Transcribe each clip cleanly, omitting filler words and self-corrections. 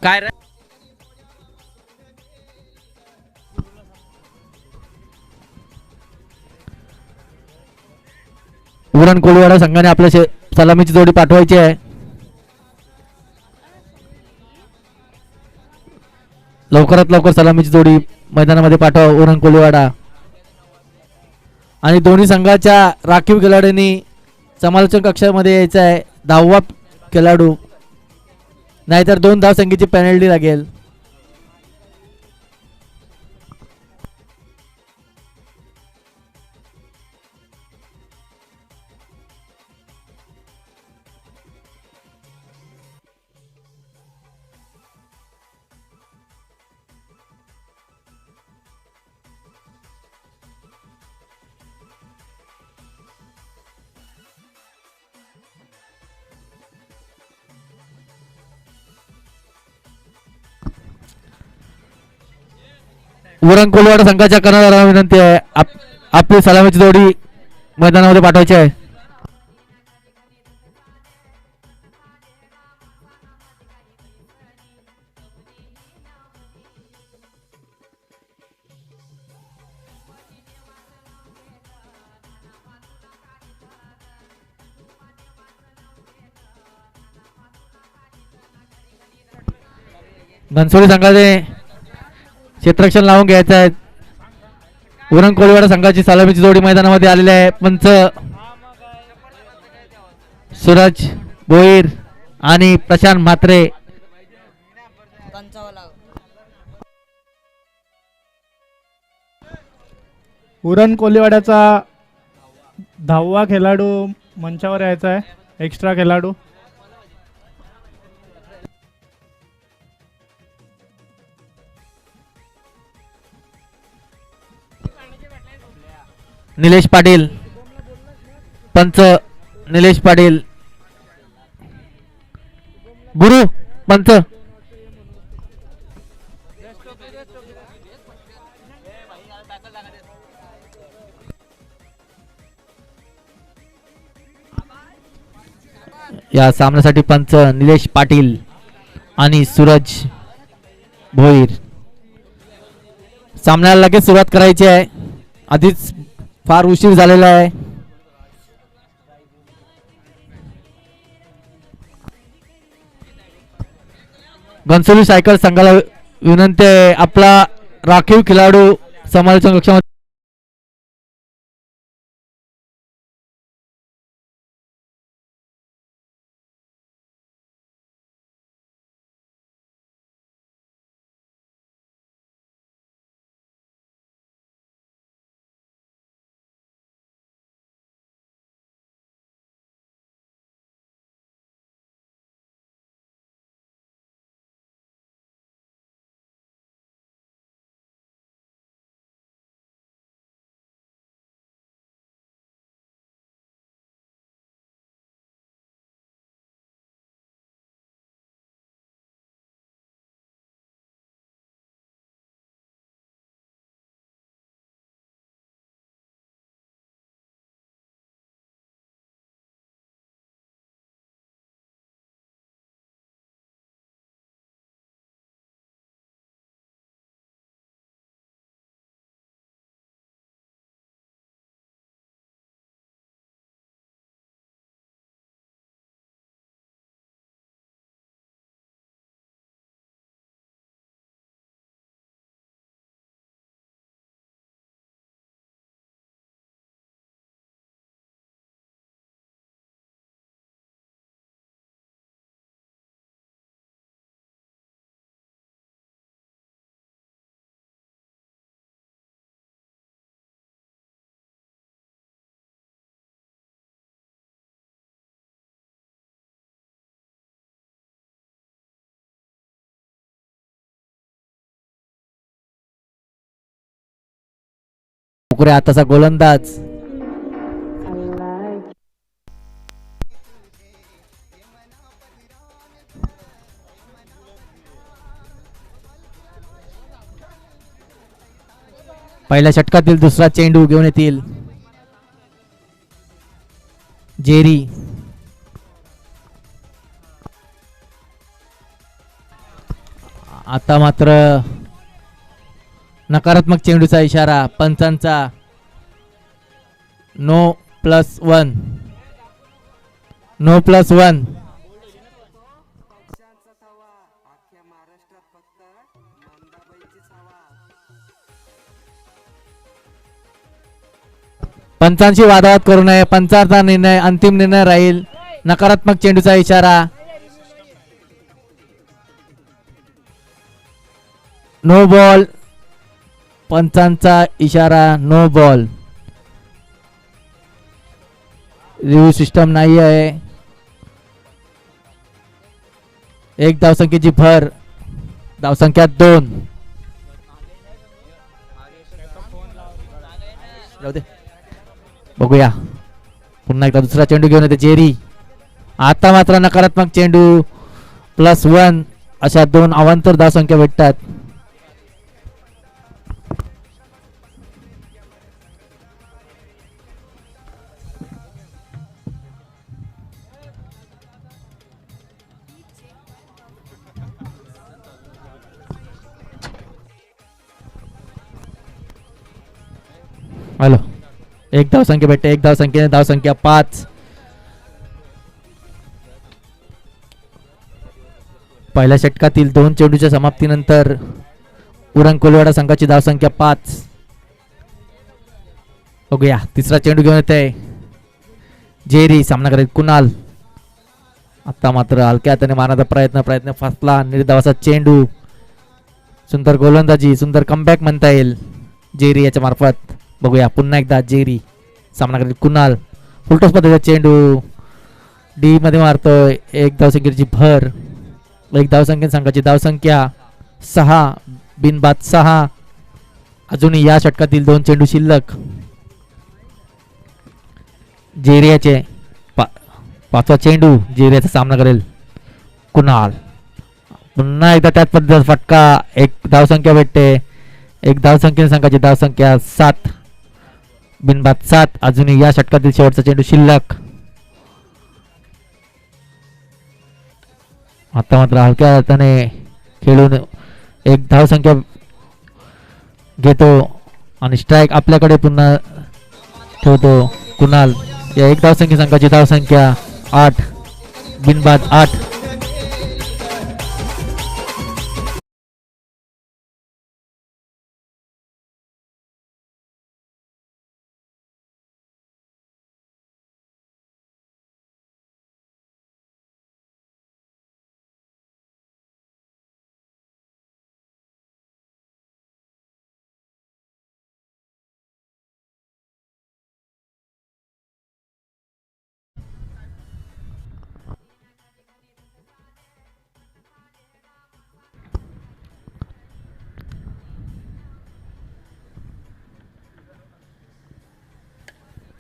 काय रे उरण कोळीवाडा संघाने आपल्या सलामीची जोडी पाठवायची आहे. लवकरात लवकर सलामीची जोडी मैदानामध्ये पाठवा उरण कोळीवाडा. आणि दोन्ही संघाच्या राखीव खेळाडूंनी समालोचन कक्षामध्ये यायचं आहे. 10वा खेळाडू नाहीतर 2 धाव संख्येची पेनल्टी लागेल. उरण कोलवाडा संघाच्या कर्णधारांना विनंती आहे आपली सलामीची जोडी मैदानामध्ये पाठवायची आहे. घनसोली संघाने क्षेत्ररक्षण लावून घ्यायचं आहे. उरण कोळीवाडा संघाची सलामीची जोडी मैदानामध्ये आलेली आहे. पंच सूरज भोईर आणि प्रशांत म्हात्रे. उरण कोळीवाड्याचा 10वा खेळाडू मंचावर यायचा आहे. एक्स्ट्रा खेळाडू निलेश पाटील. पंच निलेश पाटील. गुरु पंच या सामन्यासाठी पंच निलेश पाटील आणि सूरज भोईर. सामन्याला लगेच सुरुवात करायची आहे. आधीच फार उशीर झालेला आहे. घनसोली सायकल संघाला विनंती आहे आपला राखीव खेळाडू समालोचन कक्षामध्ये. आताचा गोलंदाज पहिल्या षटकातील दुसरा चेंडू घेऊन येतील जेरी. आता मात्र नकारात्मक चेंडूचा इशारा पंचांचा. नो+1. नो+1. पंचांशी वादावाद करू नये. पंचांचा निर्णय अंतिम निर्णय राहील. नकारात्मक चेंडूचा इशारा. No ball. पंचांचा इशारा नो बॉल. रिव्ह्यू सिस्टम नाही आहे. एक धावसंख्येची भर. धावसंख्या 2. बघूया पुन्हा एकदा दुसरा चेंडू घेऊन येते जेरी. आता मात्र नकारात्मक चेंडू. +1 अशा 2 अवांतर धावसंख्या भेटतात. हॅलो. एक धावसंख्या भेटते. एक धावसंख्येने धावसंख्या 5. पहिल्या षटकातील 2 चेंडूच्या समाप्तीनंतर उरण कोलिवाडा संघाची धावसंख्या 5. बघूया तिसरा चेंडू घेऊन येत आहे जेरी. सामना करीत कुणाल. आता मात्र हलक्या हाताने मारण्याचा प्रयत्न फसला. निर्धावाचा चेंडू. सुंदर गोलंदाजी. सुंदर कमबॅक म्हणता येईल जेरी याच्या मार्फत. बघूया पुन्हा एकदा जेरी. सामना करीत कुणाल. फुलटॉस पद्धतीचा चेंडू डी मध्ये मारतोय. एक धावसंख्येची भर. एक धावसंख्येने संघाची धावसंख्या 6. बिनबाद 6. अजूनही या षटकातील 2 चेंडू शिल्लक. जेरियाचे 5वा चेंडू. जेरियाचा सामना करेल कुणाल. पुन्हा एकदा त्याच पद्धतीचा फटका. एक धावसंख्या भेटते. एक धावसंख्येने संघाची धावसंख्या 7. बिनबाद 7. अजूनही या षटकातील शेवटचा चेंडू शिल्लक. आता मात्र हलक्या हाताने खेळून एक धावसंख्या घेतो आणि स्ट्राईक आपल्याकडे पुन्हा ठेवतो कुणाल. या एक धावसंख्ये संघाची धावसंख्या 8. बिनबाद 8.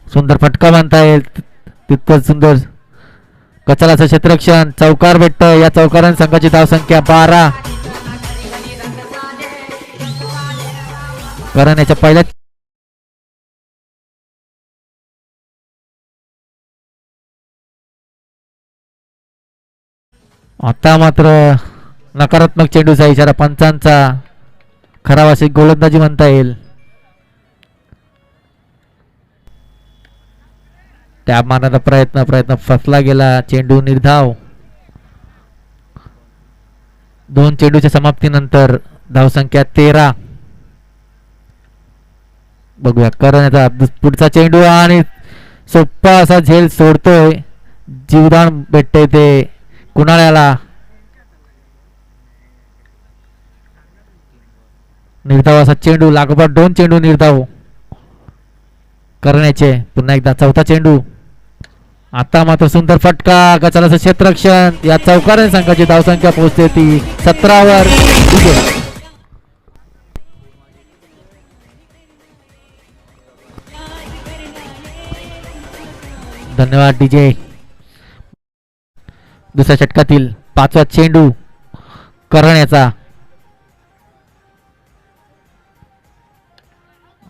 सुंदर फटका म्हणता येईल. तितकंच सुंदर कचराचं क्षेत्ररक्षण. चौकार भेटत. या चौकाराने संघाची धावसंख्या 12. कारण याच्या पहिल्या आता मात्र नकारात्मक चेंडूचा इशारा पंचांचा. खराब अशी गोलंदाजी म्हणता येईल. त्या मारण्याचा प्रयत्न फसला गेला. चेंडू निर्धाव. 2 चेंडूच्या समाप्तीनंतर धावसंख्या 13. बघूया करण्याचा पुढचा चेंडू आणि सोप्पा असा झेल सोडतोय. जीवदान भेटते ते कुणाळ्याला. निर्धाव असा चेंडू. लागोपाठ 2 चेंडू निर्धाव करण्याचे. पुन्हा एकदा 4था चेंडू. आता मात्र सुंदर फटका. गचालाचं क्षेत्ररक्षण. या चौकाराने संघाची धावसंख्या पोहोचते ती 17 वर. धन्यवाद डीजे. दुसऱ्या षटकातील 5वा चेंडू करण्याचा.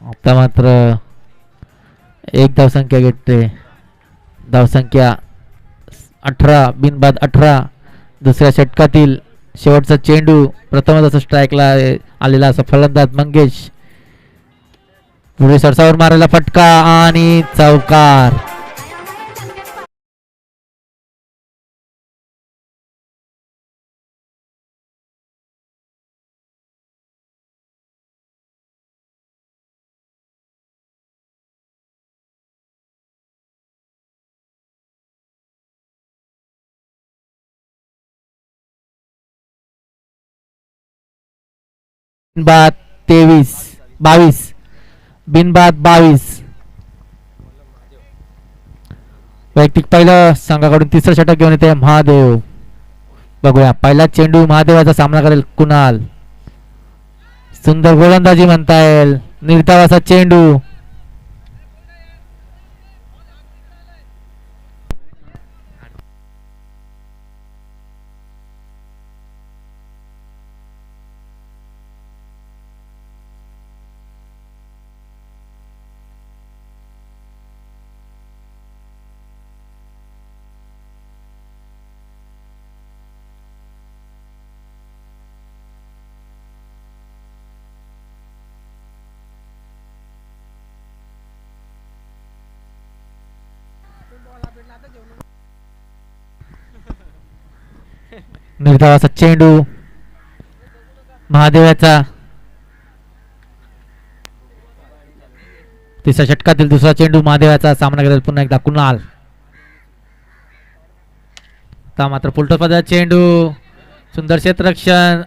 आता मात्र एक धावसंख्या घेते. धावसंख्या 18. बिनबाद 18. दुसऱ्या षटकातील शेवटचा चेंडू प्रथमच असं स्ट्राईकला आलेला असा फलंदाज मंगेश. पुढे सरसावर मारायला फटका आणि चौकार. बिनबाद 22. बिनबाद 22. वैयक्तिक पहिलं संघाकडून तिसरं षटक घेऊन येते महादेव. बघूया पहिला चेंडू महादेवाचा सामना करेल कुणाल. सुंदर गोलंदाजी म्हणता येईल. निर्धावाचा चेंडू. निर्धावाचा चेंडू महादेवाचा. तिसऱ्या षटकातील दुसरा चेंडू महादेवाचा सामना करेल पुन्हा एकदा कुणाल. आता मात्र फुलटॉस पदाचा चेंडू. सुंदर क्षेत्ररक्षण.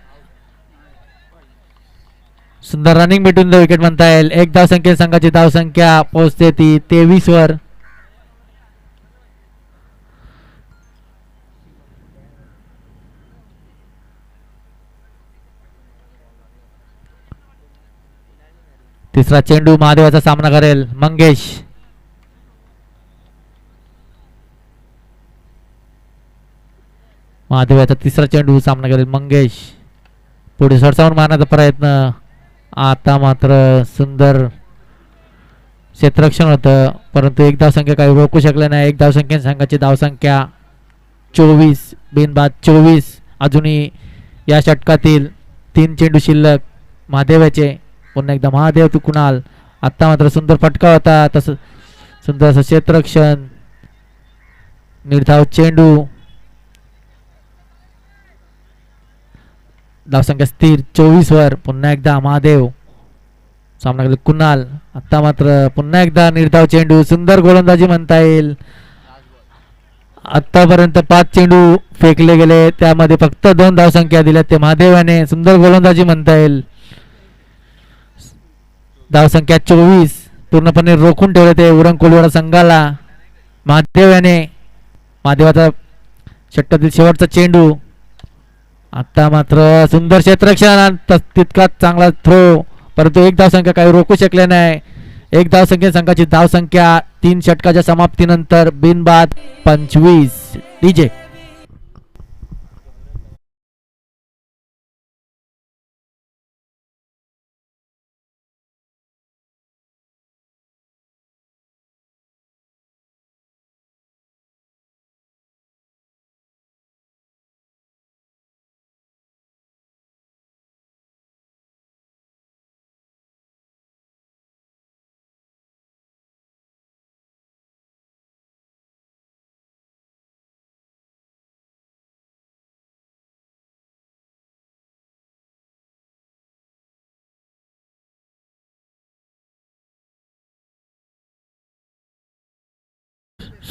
सुंदर रनिंग भेटून विकेट म्हणता येईल. एक धाव संख्येत संघाची धाव संख्या पोहोचते ती 23 वर. तिसरा चेंडू महादेवाचा सामना करेल मंगेश. महादेवाचा तिसरा चेंडू सामना करेल मंगेश. पुढे सरसावून मारण्याचा प्रयत्न. आता मात्र सुंदर क्षेत्ररक्षण होतं परंतु एक धाव संख्या काही रोखू शकले नाही. एक धाव संख्या संघाची धावसंख्या 24. बिनबाद 24. अजूनही या षटकातील 3 चेंडू शिल्लक महादेवाचे. पुन्हा एकदा महादेव तू कुणाल. आत्ता मात्र सुंदर फटका होता. तसं सुंदर असं क्षेत्ररक्षण. निर्धाव चेंडू. धावसंख्या स्थिर 24 वर. पुन्हा एकदा महादेव सामना केला कुणाल. आत्ता मात्र पुन्हा एकदा निर्धाव चेंडू. सुंदर गोलंदाजी म्हणता येईल. आतापर्यंत 5 चेंडू फेकले गेले त्यामध्ये फक्त 2 धावसंख्या दिल्या ते महादेवाने. सुंदर गोलंदाजी म्हणता येईल. धावसंख्या 24 पूर्णपणे रोखून ठेवले ते उरण कोलिवाडा संघाला. महादेव याने महादेवाचा षटकातील शेवटचा चेंडू. आता मात्र सुंदर क्षेत्ररक्षण. तितकाच चांगला थ्रो परंतु एक धावसंख्या काही रोखू शकले नाही. एक धावसंख्या संघाची धावसंख्या 3 षटकाच्या समाप्तीनंतर बिनबाद 25. डीजे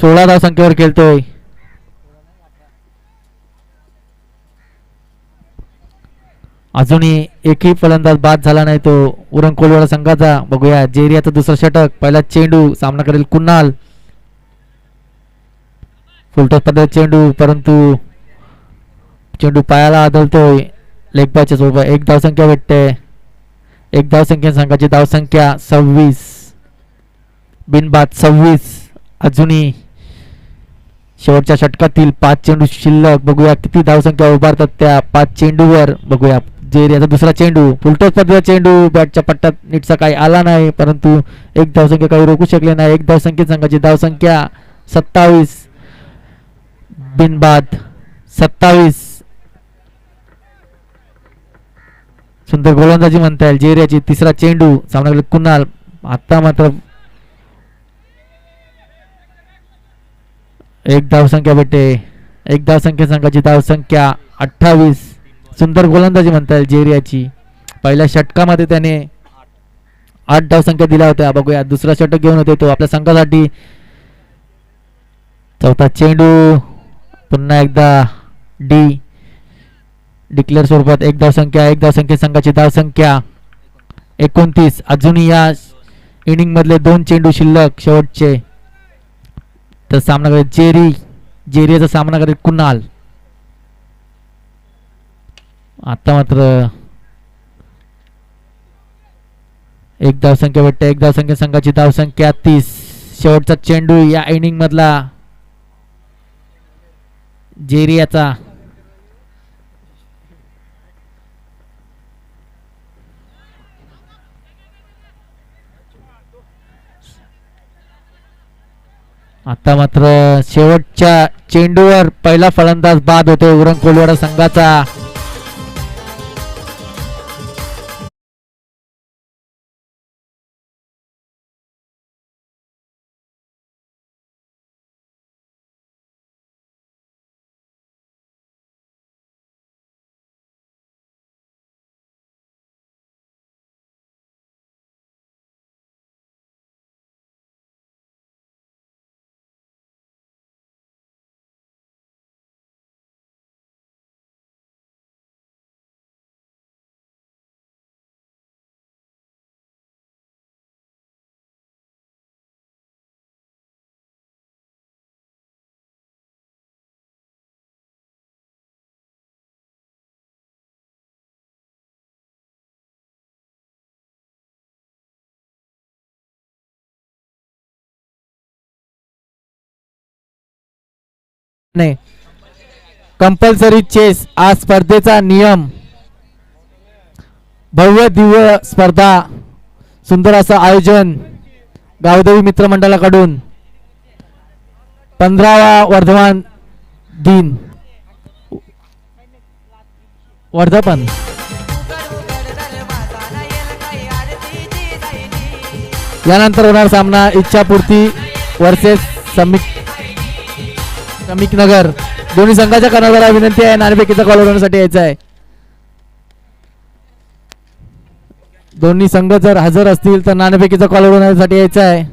16 धावसंख्येवर खेळतोय. अजूनही एकही फलंदाज बाद झाला नाही तो उरण कोलिवाडा संघाचा. बघूया जेरियाचं दुसरं षटक. पहिला चेंडू सामना करेल कुणाल. फुलटॉस पद्धत चेंडू परंतु चेंडू पायाला आदळतोय. लेग बायच्या सोबत एक धावसंख्या भेटते. एक धावसंख्या संघाची धावसंख्या 26. बिनबाद 26. अजूनही शेवटच्या षटकातील 5 चेंडू शिल्लक. बघूया किती धावसंख्या उभारतात त्या 5 चेंडूवर. बघूया जेरियाचा दुसरा चेंडू. फुलटॉस पद्धतीचा चेंडू बॅटच्या पट्ट्यात नीटसा काही आला नाही परंतु एक धावसंख्या काही रोखू शकले नाही. एक धावसंख्येत संघाची धावसंख्या 27. बिनबाद 27. सुंदर गोलंदाजी म्हणता येईल जेरियाची. तिसरा चेंडू सामनाकडे कुणाल. आता मात्र एक धावसंख्या भेटते. एक धावसंख्या संघाची धावसंख्या 28. सुंदर गोलंदाजी म्हणता येईल जेरियाची. पहिल्या षटकामध्ये त्याने 8 धावसंख्या दिल्या होत्या. बघूया दुसरा षटक घेऊन होते तो आपल्या संघासाठी. चौथा चेंडू पुन्हा एकदा डिक्लेअर स्वरूपात एक धावसंख्या संघाची धावसंख्या 29. अजूनही या इनिंग मधले 2 चेंडू शिल्लक शेवटचे. तर सामनाकडे जेरियाचा सामना करेल कुणाल. आता मात्र एक धावसंख्या भेटते. एक धावसंख्या संघाची धावसंख्या 30. शेवटचा चेंडू या इनिंग मधला जेरियाचा. आता मात्र शेवटच्या चेंडूवर पहिला फलंदाज बाद होतो उरण कोलिवाडा संघाचा. नाही कंपल्सरी चेस आज स्पर्धेचा नियम. भव्य दिव्य स्पर्धा. सुंदर असं आयोजन गावदेवी मित्र मंडळाकडून. 15वा वर्धमान दिन वर्धापन. यानंतर होणार सामना इच्छापूर्ती वर्सेस समीक नगर. दोन्ही संघाच्या कर्णधाराला विनंती आहे नाणेफेकीचा कॉल होण्यासाठी यायचा आहे. दोन्ही संघ जर हजर असतील तर नाणेफेकीचा कॉल होण्यासाठी यायचा आहे.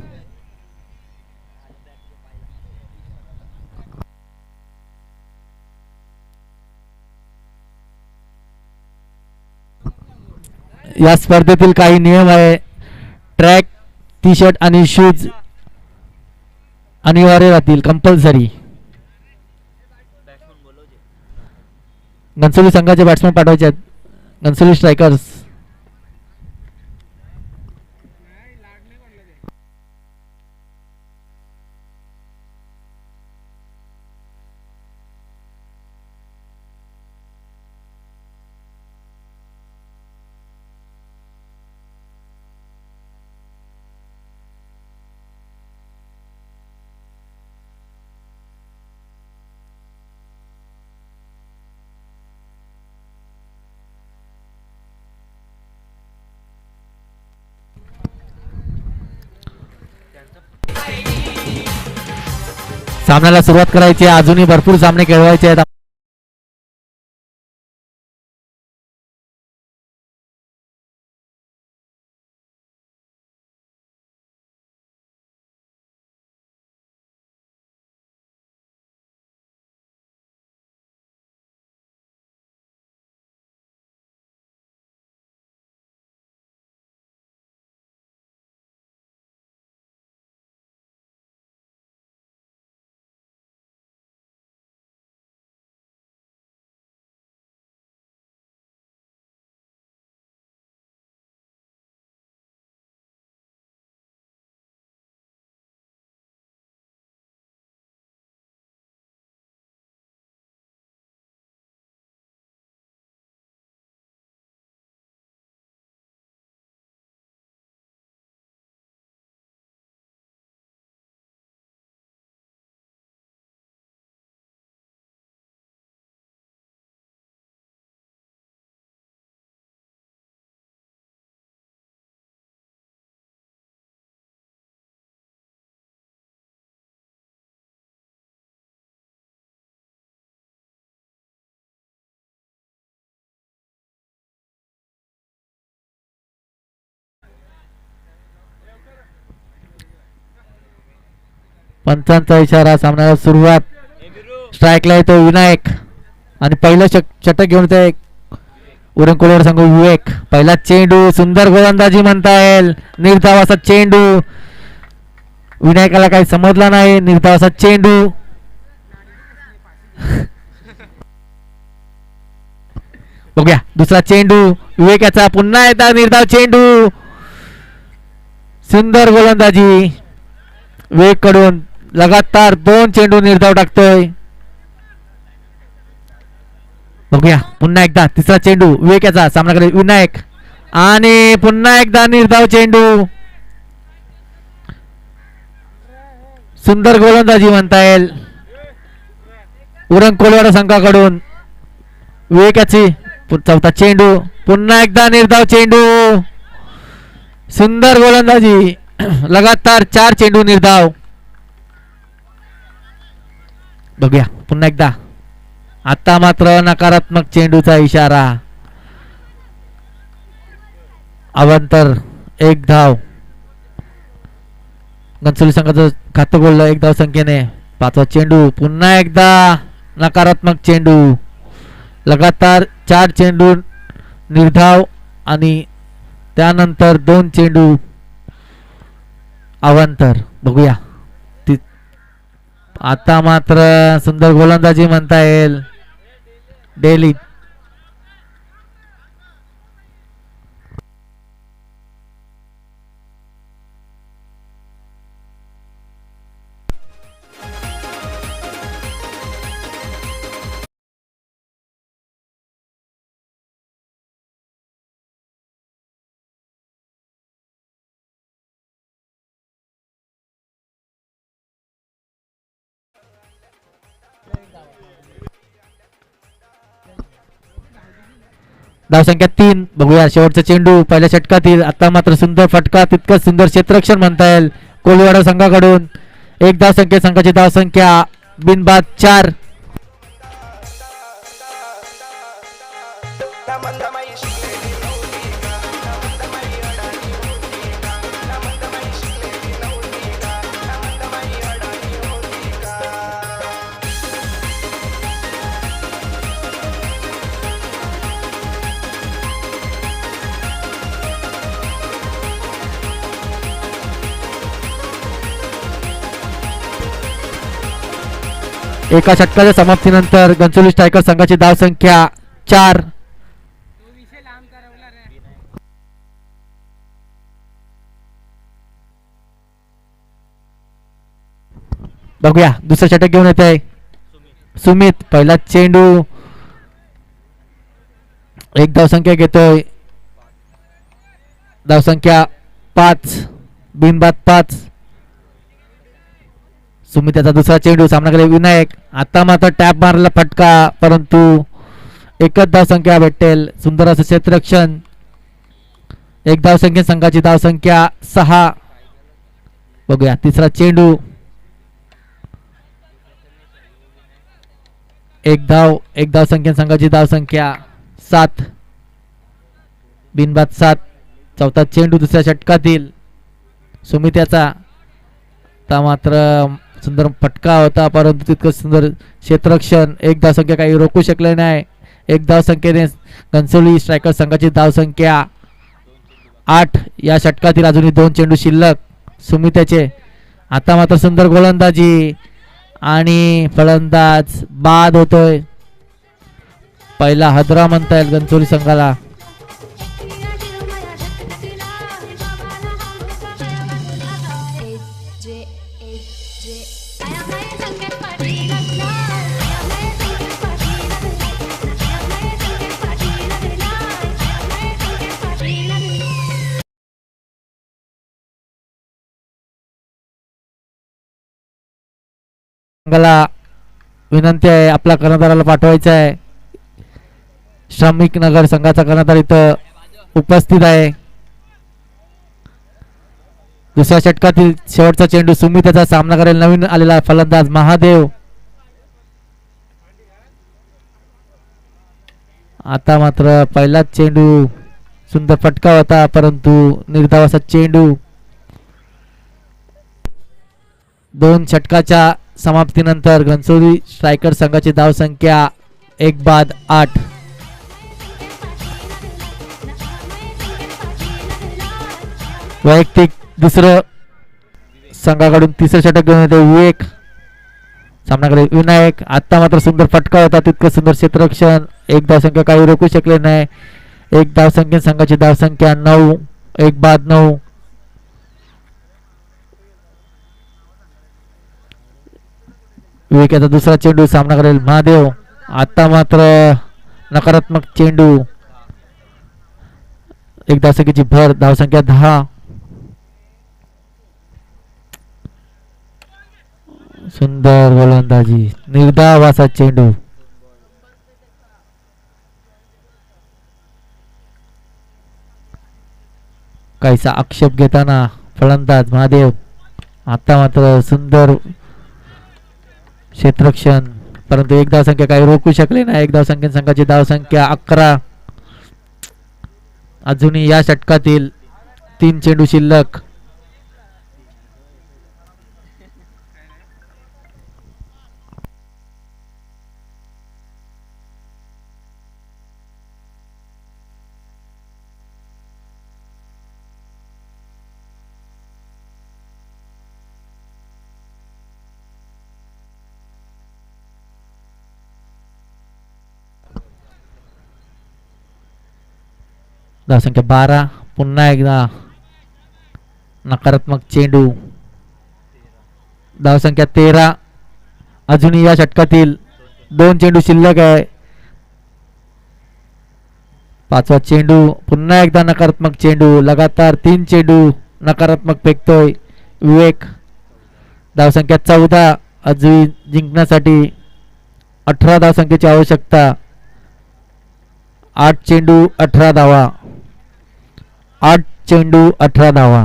या स्पर्धेतील काही नियम आहे. ट्रॅक टी शर्ट आणि शूज अनिवार्य राहतील कंपल्सरी. घनसोली संघाचे बॅट्समॅन पाठवायचे आहेत. घनसोली स्ट्रायकर्स. सामन्याला सुरुवात करायची. अजूनही भरपूर सामने खेळवायचे आहेत. पंचांचा इशारा. सामन्याला सुरुवात. स्ट्राईकला येतो विनायक आणि पहिलं षटक घेऊन येते उरण कोल्हेवाडा संघ विवेक. पहिला चेंडू सुंदर गोलंदाजी म्हणता येईल. निर्धाव असा चेंडू. विनायकाला काही समजला नाही. निर्धाव असा चेंडू. बघूया दुसरा चेंडू विवेकाचा. पुन्हा एकदा निर्धाव चेंडू. सुंदर गोलंदाजी विवेक कडून. लगातार 2 चेंडू निर्धाव टाकतोय. बघूया पुन्हा एकदा तिसरा चेंडू विवेकाचा. सामनाकडे विनायक आणि पुन्हा एकदा निर्धाव चेंडू. सुंदर गोलंदाजी म्हणता येईल उरण कोल्हेवाडा संघाकडून. विवेकाची चौथा चेंडू. पुन्हा एकदा निर्धाव चेंडू. सुंदर गोलंदाजी. लगातार 4 चेंडू निर्धाव. बघूया पुन्हा एकदा. आता मात्र नकारात्मक चेंडूचा इशारा. अवांतर 1 धाव. घनसोली संघाचं खातं गोललं 1 धाव संख्येने. 5वा चेंडू. पुन्हा एकदा नकारात्मक चेंडू. लगातार 4 चेंडू निर्धाव आणि त्यानंतर 2 चेंडू अवांतर. बघूया आता मात्र सुंदर गोलंदाजी म्हणता येईल डेली. धावसंख्या 3. बघूया शेवटचा चेंडू पहिल्या षटकातील. आता मात्र सुंदर फटका. तितकंच सुंदर क्षेत्ररक्षण म्हणता येईल कोल्हेवाडा संघाकडून. 1 धावसंख्या. संघाची धावसंख्या बिनबाद 4. एका षटकाच्या समाप्तीनंतर घनसोली स्ट्रायकर संघाची धावसंख्या 4. बघूया दुसरं षटक घेऊन येत आहे सुमित. पहिला चेंडू. 1 धावसंख्या घेतोय. धावसंख्या 5. बिनबाद 5. सुमित याचा दुसरा चेंडू. सामनाकडे विनायक. आता मात्र टॅप मारलेला फटका परंतु 1च धावसंख्या भेटेल. सुंदर असं क्षेत्ररक्षण. 1 धावसंख्या. संघाची धावसंख्या 6. बघूया तिसरा चेंडू. 1 धाव. 1 धावसंख्या. संघाची धावसंख्या 7. बिनबाद 7. चौथा चेंडू दुसऱ्या षटकातील सुमित याचा. आता मात्र सुंदर फटका होता परंतु तितकं सुंदर क्षेत्ररक्षण. 1 धावसंख्या काही रोखू शकले नाही. 1 धावसंख्येने घनसोली स्ट्रायकर संघाची धावसंख्या 8. या षटकातील अजूनही 2 चेंडू शिल्लक सुमित याचे. आता मात्र सुंदर गोलंदाजी आणि फलंदाज बाद होतोय. पहिला हदरा म्हणता येईल घनसोली संघाला. संघाला विनंती आहे आपला कर्णधाराला पाठवायचा आहे. श्रमिक नगर संघाचा कर्णधार इथं उपस्थित आहे. दुसऱ्या षटकातील शेवटचा चेंडू सुमित याचा. सामना करेल नवीन आलेला फलंदाज महादेव. आता मात्र पहिलाच चेंडू. सुंदर फटका होता परंतु निर्धाव असा चेंडू. 2 षटकाच्या समाप्तीनंतर घनसोली स्ट्रायकर संघाची धावसंख्या 1 बाद 8. वैयक्तिक दुसरं संघाकडून तिसरं षटक घेऊन येते विवेक. सामनाकडे विनायक. आता मात्र सुंदर फटका होता, तितकं सुंदर क्षेत्ररक्षण. 1 धावसंख्या काही रोखू शकले नाही. 1 धावसंख्येत संघाची धावसंख्या 9. 1 बाद 9. विवेकाचा दुसरा चेंडू सामना करेल महादेव. आता मात्र नकारात्मक चेंडू. 1 धावसंख्येची भर. धावसंख्या 10. सुंदर गोलंदाजी. निर्धाव असा चेंडू. काहीसा आक्षेप घेताना फलंदाज महादेव. आता मात्र सुंदर क्षेत्ररक्षण, परंतु 1 धावसंख्या काही रोखू शकले नाही. 1 धावसंख्येत संघाची धावसंख्या 11. अजूनही या षटकातील 3 चेंडू शिल्लक. धावसंख्या 12. पुन्हा एकदा नकारात्मक चेंडू. धावसंख्या 13. अजूनही या षटकातील 2 चेंडू शिल्लक आहे. 5वा चेंडू. पुन्हा एकदा नकारात्मक चेंडू. लगातार 3 चेंडू नकारात्मक फेकतोय विवेक. धावसंख्या 14. अजून जिंकण्यासाठी 18 धावसंख्येची आवश्यकता. 8 चेंडू 18 धावा. 8 चेंडू 18 धावा.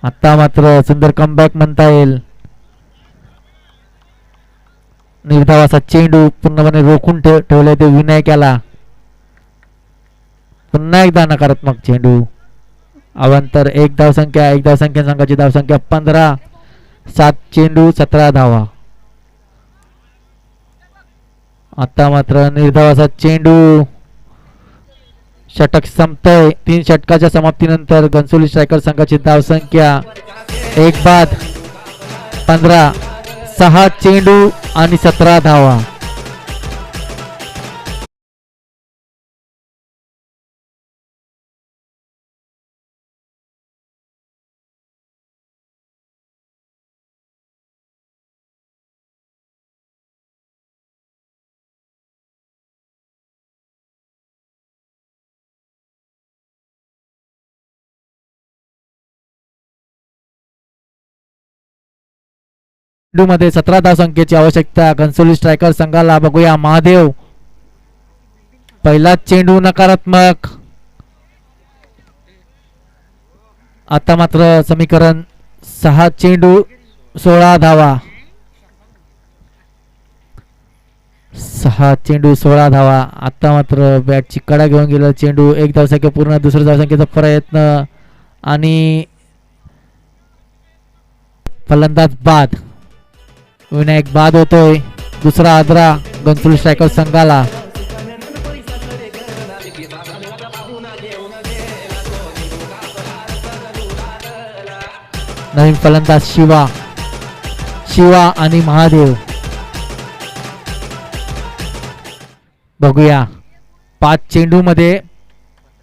आता मात्र सुंदर कमबॅक म्हणता येईल. निर्धाव असा चेंडू पूर्णपणे रोखून ठेवले ते विनायकाला. पुन्हा एकदा नकारात्मक चेंडू. अवांतर 1 धावसंख्या. 1 धावसंख्या संघाची धावसंख्या 15. 7 चेंडू 17 धावा. आता मात्र निर्धाव असा चेंडू. षटक संपतय. 3 षटकाच्या समाप्तीनंतर घनसोली स्ट्रायकर संघाची धावसंख्या 1 बाद 15. 6 चेंडू आणि 17 धावा. मध्ये 17 धावसंख्येची आवश्यकता घनसोली स्ट्रायकर संघाला. बघूया महादेव. पहिला चेंडू नकारात्मक. आता मात्र समीकरण 6 चेंडू 16 धावा. 6 चेंडू 16 धावा. आता मात्र बॅटची कडा घेऊन गेला चेंडू. 1 धावसंख्या पूर्ण. दुसऱ्या धावसंख्येचा प्रयत्न आणि फलंदाज बाद. विनायक बाद होतोय. दुसरा आदरा घनसोली स्ट्रायकर संघाला. नवीन फलंदाज शिवा आणि महादेव. बघूया 5 चेंडू मध्ये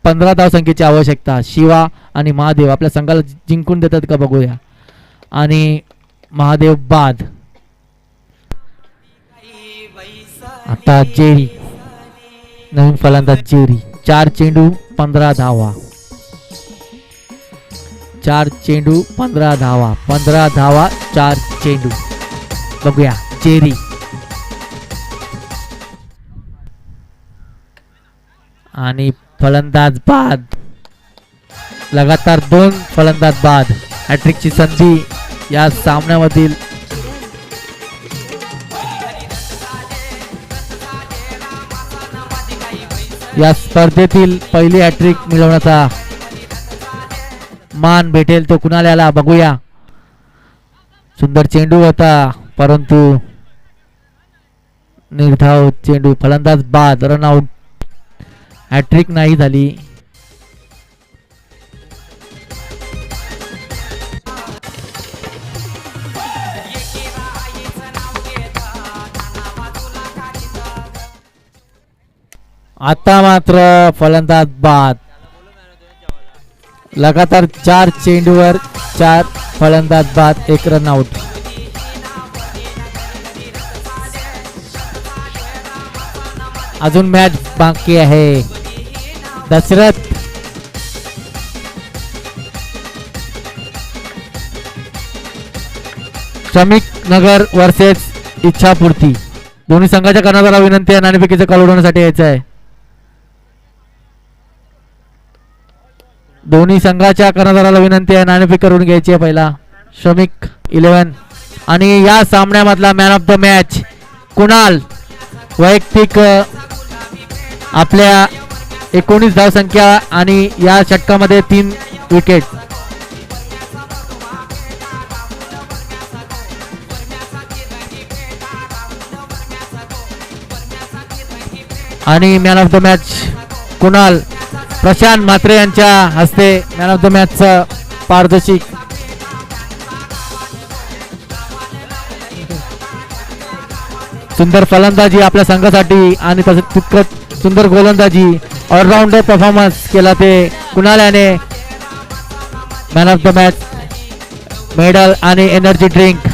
15 धावसंख्येची आवश्यकता. शिवा आणि महादेव आपल्या संघाला जिंकून देतात का बघूया. आणि महादेव बाद. आता जेरी. नवीन फलंदाज जेरी. 4 चेंडू 15 धावा. 4 चेंडू 15 धावा. 15 धावा 4 चेंडू. बघूया जेरी. आणि फलंदाज बाद. लगातार 2 फलंदाज बाद. हॅट्रिकची संधी या सामन्यामधील. या स्पर्धेतील पहिली हॅट्रिक मिळवण्याचा मान भेटेल तो कुणाला. बघूया सुंदर चेंडू होता परंतु निर्धाव चेंडू, फलंदाज बाद, रनआउट. हॅट्रिक नाही झाली. आता मात्र फलंदाज बाद. लगातार 4 चेंडूवर 4 फलंदाज बाद, 1 रनआउट. अजून मॅच बाकी आहे. दशरथ श्रमिक नगर वर्सेस इच्छापूर्ती. दोन्ही संघाच्या कर्णधाराला विनंती आहे नाणेफेकीचा काल उडवण्यासाठी यायचं आहे. दोन्ही संघाच्या कर्णधाराला विनंती आहे नाणेफेक करून घ्यायची आहे. पहिला श्रमिक 11 आणि या सामन्यामधला man of the match Kunal. वैयक्तिक आपल्या 19 धावसंख्या आणि या षटकामध्ये 3 विकेट. आणि man of the match Kunal. Prashant Mhatre यांच्या हस्ते मॅन ऑफ द मॅचचं पारितोषिक. सुंदर फलंदाजी आपल्या संघासाठी आणि तसंच तितकंच सुंदर गोलंदाजी, ऑलराऊंडर परफॉर्मन्स केला ते कुणाल याने. Man of the match medal आणि एनर्जी ड्रिंक